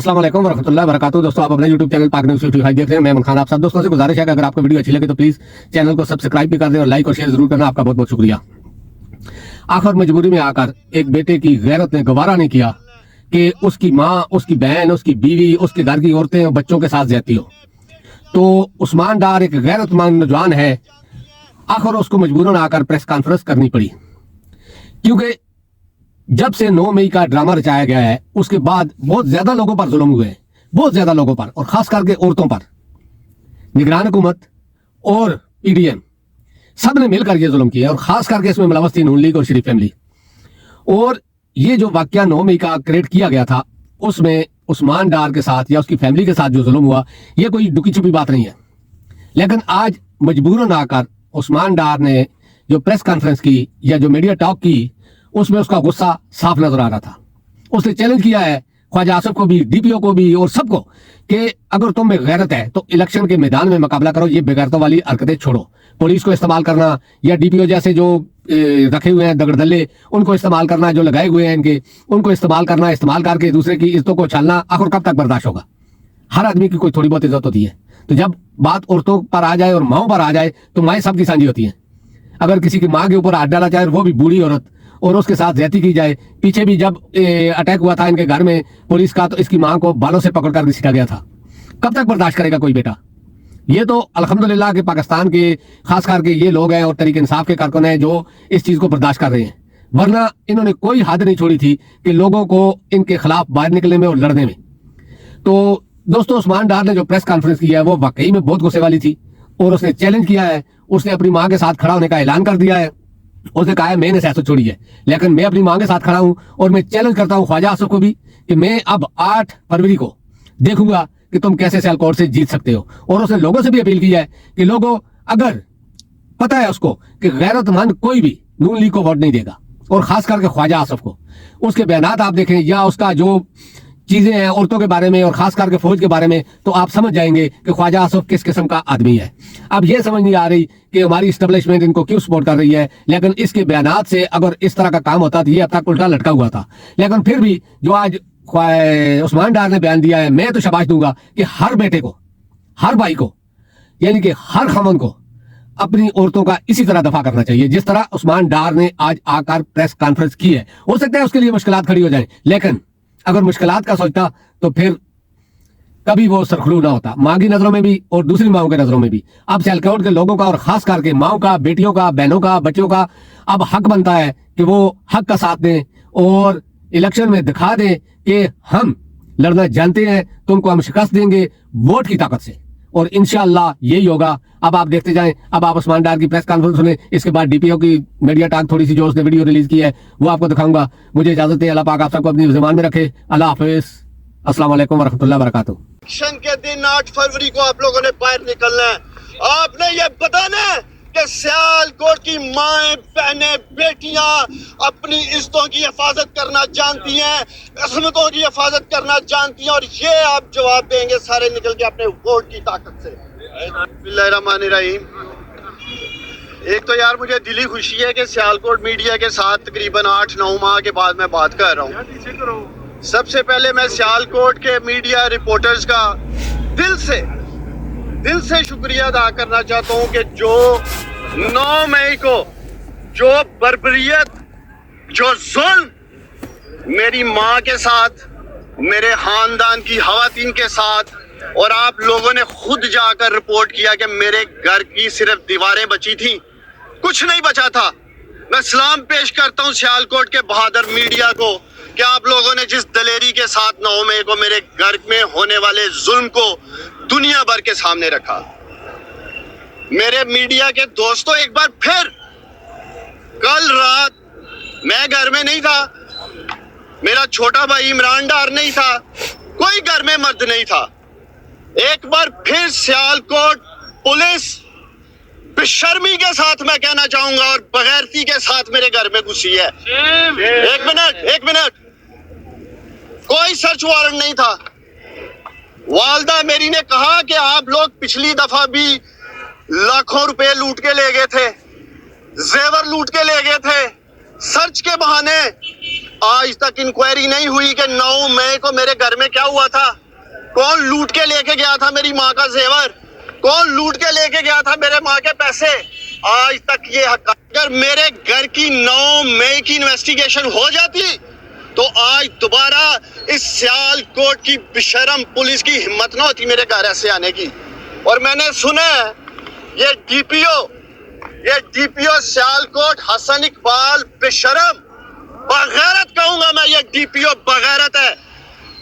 अस्सलाम वालेकुम वरहमतुल्लाहि वबरकातुहू। दोस्तों, आप अपने YouTube चैनल पाक न्यूज़ देख रहे हैं। मैं अमन खान आप सब दोस्तों से गुजारिश है कि अगर आपको वीडियो अच्छी लगे तो प्लीज चैनल को सब्सक्राइब भी कर दें और लाइक और शेयर जरूर करना। आपका बहुत बहुत शुक्रिया। आखिर मजबूरी में आकर एक बेटे की गैरत ने गवारा नहीं किया कि उसकी माँ, उसकी बहन, उसकी बीवी, उसके घर की औरतें और बच्चों के साथ ज्यादती हो। तो उस्मान डार एक गैरतमंद नौजवान है, आखिर उसको मजबूरन आकर प्रेस कॉन्फ्रेंस करनी पड़ी, क्योंकि जब से 9 मई का ड्रामा रचाया गया है उसके बाद बहुत ज्यादा लोगों पर जुल्म हुए हैं, बहुत ज्यादा लोगों पर, और खास करके औरतों पर। निगरान हुकूमत और पीडीएम सब ने मिलकर ये जुल्म किया, और खास करके इसमें मुलव्वस थी नून लीग और शरीफ फैमिली। और ये जो वाकया 9 मई का क्रिएट किया गया था, उसमें उस्मान डार के साथ या उसकी फैमिली के साथ जो जुल्म हुआ, ये कोई दुखी छुपी बात नहीं है। लेकिन आज मजबूरन आकर उस्मान डार ने जो प्रेस कॉन्फ्रेंस की या जो मीडिया टॉक की, उसमें उसका गुस्सा साफ नजर आ रहा था। उसने चैलेंज किया है ख्वाजा आसिफ को भी, डीपीओ को भी और सबको कि अगर तुम में गैरत है तो इलेक्शन के मैदान में मुकाबला करो, ये बेगैरतों वाली हरकतें छोड़ो। पुलिस को इस्तेमाल करना या डीपीओ जैसे जो रखे हुए हैं दगड़दल्ले, उनको इस्तेमाल करना, जो लगाए हुए हैं इनके, उनको इस्तेमाल करना, इस्तेमाल करके दूसरे की इज्जतों को छालना, आखिर कब तक बर्दाश्त होगा? हर आदमी की कोई थोड़ी बहुत इज्जत होती है। तो जब बात औरतों पर आ जाए और माओ पर आ जाए तो माएँ सबकी साझी होती हैं। अगर किसी की माँ के ऊपर हाथ डाला जाए, वो भी बूढ़ी औरत, और उसके साथ ज्यादती की जाए। पीछे भी जब अटैक हुआ था इनके घर में पुलिस का, तो इसकी मां को बालों से पकड़कर घसीटा गया था। कब तक बर्दाश्त करेगा कोई बेटा? ये तो अल्हम्दुलिल्लाह के पाकिस्तान के खास करके ये लोग हैं और तरीके इंसाफ के कारकुन हैं जो इस चीज को बर्दाश्त कर रहे हैं, वरना इन्होंने कोई हद नहीं छोड़ी थी कि लोगों को इनके खिलाफ बाहर निकलने में और लड़ने में। तो दोस्तों, उस्मान डार ने जो प्रेस कॉन्फ्रेंस की है वो वाकई में बहुत गुस्से वाली थी, और उसने चैलेंज किया है, उसने अपनी माँ के साथ खड़ा होने का ऐलान कर दिया है। उसने कहा है मैंने सियासत छोड़ी है, लेकिन मैं अपनी मां के साथ खड़ा हूं, और मैं चैलेंज करता हूं ख्वाजा आसिफ को भी कि मैं अब 8 फरवरी को देखूंगा कि तुम कैसे सियालकोट से जीत सकते हो। और उसने लोगों से भी अपील की है कि लोगों, अगर पता है उसको कि गैरतमंद कोई भी नून लीग को वोट नहीं देगा, और खास करके ख्वाजा आसिफ को, उसके बयानात आप देखें या उसका जो चीजें हैं औरतों के बारे में और खास करके फौज के बारे में, तो आप समझ जाएंगे कि ख्वाजा आसिफ किस किस्म का आदमी है। अब ये समझ नहीं आ रही कि हमारी इस्टेब्लिशमेंट इनको क्यों सपोर्ट कर रही है, लेकिन इसके बयानात से अगर इस तरह का काम होता तो ये अब तक उल्टा लटका हुआ था। लेकिन फिर भी जो आज उस्मान डार ने बयान दिया है, मैं तो शाबाश दूंगा कि हर बेटे को, हर भाई को, यानी कि हर खमन को अपनी औरतों का इसी तरह दफा करना चाहिए जिस तरह उस्मान डार ने आज आकर प्रेस कॉन्फ्रेंस की है। हो सकता है उसके लिए मुश्किलात खड़ी हो जाए, लेकिन अगर मुश्किलात का सोचता तो फिर कभी वो सरखलू ना होता, माँ की नजरों में भी और दूसरी माओं की नजरों में भी। अब सियालकोट के लोगों का और खास करके माओं का, बेटियों का, बहनों का, बच्चों का अब हक बनता है कि वो हक का साथ दें और इलेक्शन में दिखा दें कि हम लड़ना जानते हैं, तुमको हम शिकस्त देंगे वोट की ताकत से, और इंशाअल्लाह यही होगा। अब आप देखते जाएं, अब आप उस्मान डार की प्रेस कॉन्फ्रेंस सुने, इसके बाद डीपीओ की मीडिया टॉक थोड़ी सी जो उसने वीडियो रिलीज की है वो आपको दिखाऊंगा। मुझे इजाजत है, अल्लाह पाक आप सबको अपनी ज़बान में रखे। अल्लाह हाफिज, अस्सलाम वालेकुम वरहमतुल्लाहि वबरकातुहू। इलेक्शन के दिन 8 फरवरी को आप लोगों ने बाहर निकलना है। आपने ये बताना है कि सियालकोट की माएं, बहनें, बेटियां अपनी इज्जतों की हिफाजत करना जानती हैं, असमतों की हिफाजत करना जानती हैं, और ये आप जवाब देंगे सारे निकल के अपने वोट की ताकत से। बिस्मिल्लाहिर्रहमानिर्रहीम। एक तो यार मुझे दिली खुशी है कि सियालकोट मीडिया के साथ तकरीबन 8-9 माह के बाद मैं बात कर रहा हूँ। सबसे पहले मैं सियालकोट के मीडिया रिपोर्टर्स का दिल से शुक्रिया अदा करना चाहता हूँ कि जो 9 मई को जो बर्बरियत, जो जुल्म मेरी माँ के साथ, मेरे खानदान की खवातीन के साथ, और आप लोगों ने खुद जाकर रिपोर्ट किया कि मेरे घर की सिर्फ दीवारें बची थी, कुछ नहीं बचा था। मैं सलाम पेश करता हूँ सियालकोट के बहादुर मीडिया को कि आप लोगों ने जिस दलेरी के साथ 9 मई को मेरे घर में होने वाले जुल्म को दुनिया भर के सामने रखा। मेरे मीडिया के दोस्तों, एक बार फिर, कल रात मैं घर में नहीं था, मेरा छोटा भाई इमरान डार नहीं था, कोई घर में मर्द नहीं था। एक बार फिर सियालकोट पुलिस बेशर्मी के साथ, मैं कहना चाहूंगा, और बगैरती के साथ मेरे घर में घुसी है। एक मिनट, कोई सर्च वारंट नहीं था। वालदा मेरी ने कहा कि आप लोग पिछली दफा भी लाखों रुपए लूट के ले गए थे, जेवर लूट के ले गए थे, सर्च के बहाने आज तक इंक्वायरी नहीं हुई कि 9 मई को मेरे घर में क्या हुआ था, कौन लूट के लेके गया था मेरी माँ का जेवर, कौन लूट के लेके गया था मेरे माँ के पैसे, आज तक ये हक। अगर मेरे घर की 9 मई की इन्वेस्टिगेशन हो जाती तो आज दोबारा इस सियालकोट की बेशरम पुलिस की हिम्मत ना होती मेरे घर ऐसे आने की। और मैंने सुना है ये डीपीओ सियालकोट हसन इकबाल बेशरम बगैरत कहूंगा मैं, ये डीपीओ बगैरत है,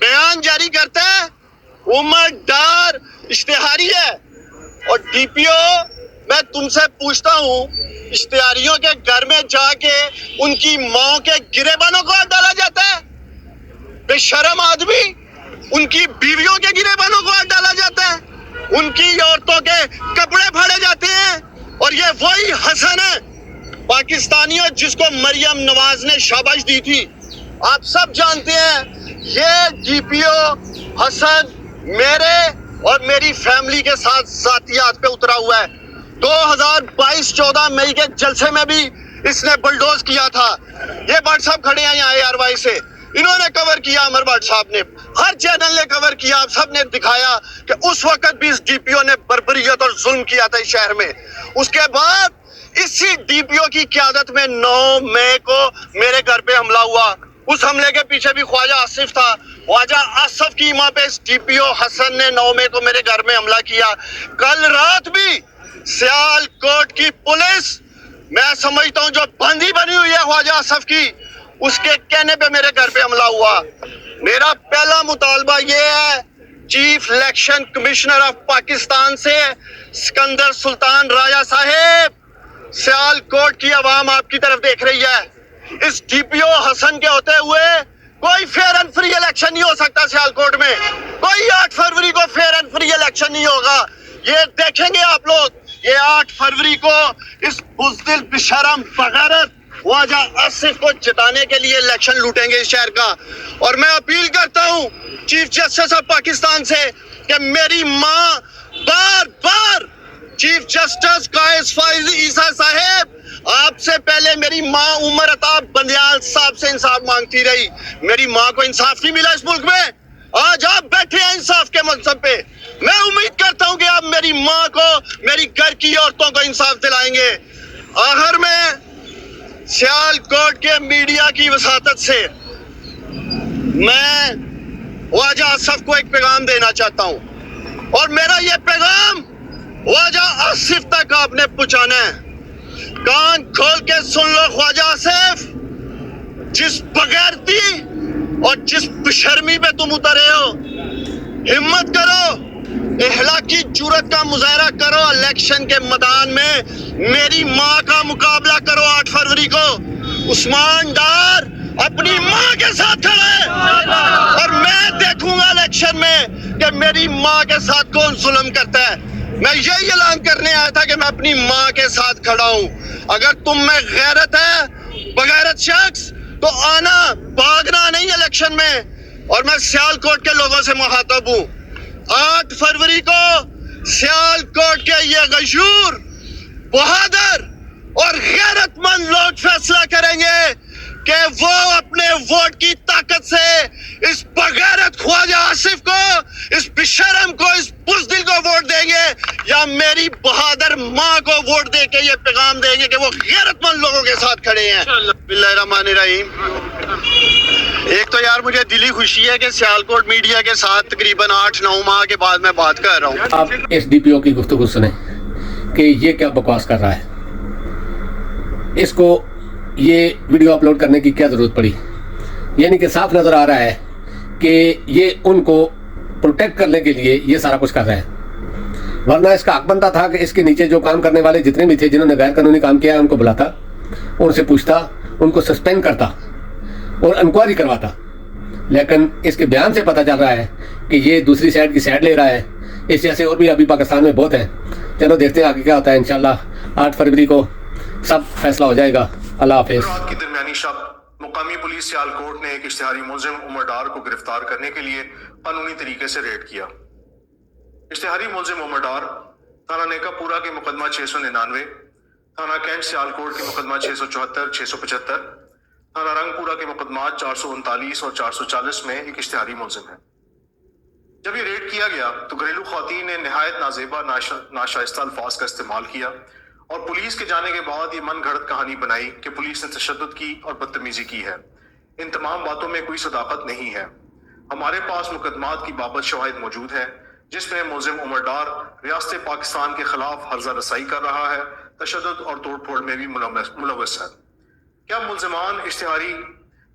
बयान जारी करता है, उम्रदार इश्तिहारी है। और डीपीओ मैं तुमसे पूछता हूँ, इश्तिहारियों के घर में जाके उनकी माँ के गिरेबानों को हाथ डाला जाता है, बेशरम आदमी, उनकी बीवियों के गिरेबानों को हाथ डाला जाता है, उनकी औरतों के कपड़े फाड़े जाते हैं। और ये वही हसन है पाकिस्तानियों जिसको मरियम नवाज ने शाबाश दी थी। आप सब जानते हैं ये डीपीओ हसन मेरे और मेरी फैमिली के साथ जातियात पे उतरा हुआ है। 2022-14 मई के जलसे में भी इसने बुलडोज किया था। ये भट्ट साहब खड़े हैं यहाँ ARY से, इन्होंने कवर किया, अमर भट्ट साहब ने, हर चैनल ने कवर किया, आप सब ने दिखाया कि उस वक्त भी इस डीपीओ ने बर्बरियत और जुल्म किया था इस शहर में। उसके बाद इसी डीपीओ की क़यादत में 9 मई को मेरे घर पे हमला हुआ। उस हमले के पीछे भी ख्वाजा आसिफ था। ख्वाजा आसिफ की मां पे इस डीपीओ हसन ने 9 मई को मेरे घर में हमला किया। कल रात भी सियालकोट की पुलिस, मैं समझता हूं जो बंदी बनी हुई है ख्वाजा आसिफ की, उसके कहने पे मेरे घर पे हमला हुआ। मेरा पहला मुतालबा ये है chief election commissioner of Pakistan से, सिकंदर सुल्तान राजा साहेब, सियालकोट की आवाम आपकी तरफ देख रही है। इस डीपीओ हसन के होते हुए कोई फेयर एंड फ्री इलेक्शन नहीं हो सकता सियालकोट में, कोई 8 फरवरी को फेयर एंड फ्री इलेक्शन नहीं होगा। ये देखेंगे आप लोग, ये 8 फरवरी को इस बुज़दिल बेशरम बगैरत ख्वाजा आसिफ को जिताने के लिए इलेक्शन लूटेंगे इस शहर का। और मैं अपील करता हूँ चीफ जस्टिस ऑफ पाकिस्तान से कि मेरी माँ बार बार चीफ जस्टिस कायस फाइज ईसा साहेब, आपसे पहले मेरी माँ उमर अताब बंदियाल साहब से इंसाफ मांगती रही। मेरी माँ को इंसाफ नहीं मिला इस मुल्क में, आज आप बैठे हैं इंसाफ के मनसब पे। मैं उम्मीद करता हूँ कि आप मेरी माँ को, मेरी घर की औरतों को इंसाफ दिलाएंगे। आखिर में सियालकोट के मीडिया की वसातत से मैं ख्वाजा आसिफ को एक पैगाम देना चाहता हूँ, और मेरा ये पैगाम ख्वाजा आसिफ तक आपने पहुंचाना है। कान खोल के सुन लो ख्वाजा आसिफ, जिस बगैरती और जिस बेशर्मी पे तुम उतरे हो, हिम्मत करो, इखलाकी जुर्रत का मुजाहरा करो, इलेक्शन के मैदान में मेरी माँ का मुकाबला करो 8 फरवरी को। उस्मान डार अपनी माँ के साथ खड़ा है, और मैं देखूंगा इलेक्शन में कि मेरी माँ के साथ कौन जुल्म करता है। मैं यही ऐलान करने आया था कि मैं अपनी माँ के साथ खड़ा हूँ। अगर तुम में गैरत है, बगैरत शख्स, तो आना, भागना नहीं इलेक्शन में। और मैं सियालकोट के लोगों से मुखातब हूँ, 8 फरवरी को सियालकोट के ये गशूर, बहादुर और गैरतमंद लोग फैसला करेंगे कि वो अपने वोट की ताकत से इस बगैरत ख्वाजा आसिफ को, इस बेशरम को, इस बुज़दिल को वोट देंगे, या मेरी बहादुर माँ को वोट दे के ये पैगाम देंगे कि वो गैरतमंद लोगों के साथ खड़े हैं। बिस्मिल्लाहिर्रहमानिर्रहीम। एक तो यार मुझे दिली खुशी है कि सियालकोट मीडिया के साथ तकरीबन 8-9 माह के बाद मैं बात कर रहा हूँ। आप इस डीपीओ की गुफ्तगू सुने कि ये क्या बकवास कर रहा है, इसको ये वीडियो अपलोड करने की क्या ज़रूरत पड़ी। यानी कि साफ नज़र आ रहा है कि ये उनको प्रोटेक्ट करने के लिए ये सारा कुछ कर रहा है, वरना इसका हक बनता था कि इसके नीचे जो काम करने वाले जितने भी थे, जिन्होंने गैर कानूनी काम किया है, उनको बुलाता, उनसे पूछता, उनको सस्पेंड करता और इंक्वायरी करवाता। लेकिन इसके बयान से पता चल रहा है कि ये दूसरी साइड की साइड ले रहा है। इस जैसे और भी अभी पाकिस्तान में बहुत हैं। चलो देखते हैं आगे क्या होता है। इंशाल्लाह 8 फरवरी को सब फैसला हो जाएगा। अल्लाह हाफिज़। रात की दरमियानी शब मुकामी पुलिस सियालकोट ने एक इश्तिहारी मुलजिम उमर डार को गिरफ्तार करने के लिए कानूनी तरीके से रेड किया। इश्तिहारी मुलजिम उमर डार थाना नेकापुरा के मुकदमा 699, थाना कैंट सियालकोट के मुकदमा 674, 675, थाना रंगपुरा के मुकदमात 439 और 440 में एक इश्तिहारी मुलजिम है। जब ये रेड किया गया तो घरेलू ख्वातीन ने नहायत नाजेबा नाशाइस्ता अल्फाज का इस्तेमाल किया और पुलिस के जाने के बाद ये मन घड़त कहानी बनाई कि पुलिस ने तशद्दुद की और बदतमीजी की है। इन तमाम बातों में कोई सदाकत नहीं है। हमारे पास मुकदमात की बाबत शवाहिद मौजूद है जिसमें मुलजिम उमर डार रियासत पाकिस्तान के खिलाफ हर्जा रसाई कर रहा है, तशद्दुद और तोड़ फोड़ में भी मुलव्वस है। क्या मुलजमान इश्तिहारी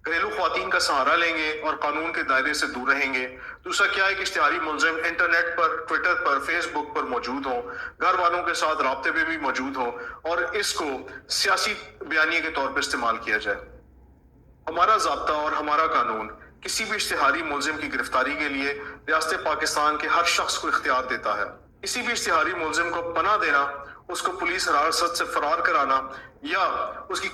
घरेलू ख्वातीन का सहारा लेंगे और कानून के दायरे से दूर रहेंगे? दूसरा, क्या एक इश्तिहारी मुलजिम इंटरनेट पर, ट्विटर पर, फेसबुक पर मौजूद हो, घर वालों के साथ राब्ते में भी मौजूद हो और इसको सियासी बयानिए के तौर पर इस्तेमाल किया जाए? हमारा ज़ाब्ता और हमारा कानून किसी भी इश्तिहारी मुलजिम की गिरफ्तारी के लिए रियासत पाकिस्तान के हर शख्स को इख्तियार देता है। किसी भी इश्तिहारी मुलजिम को पनाह देना, उसको पुलिस हिरासत से फरार कराना या उसकी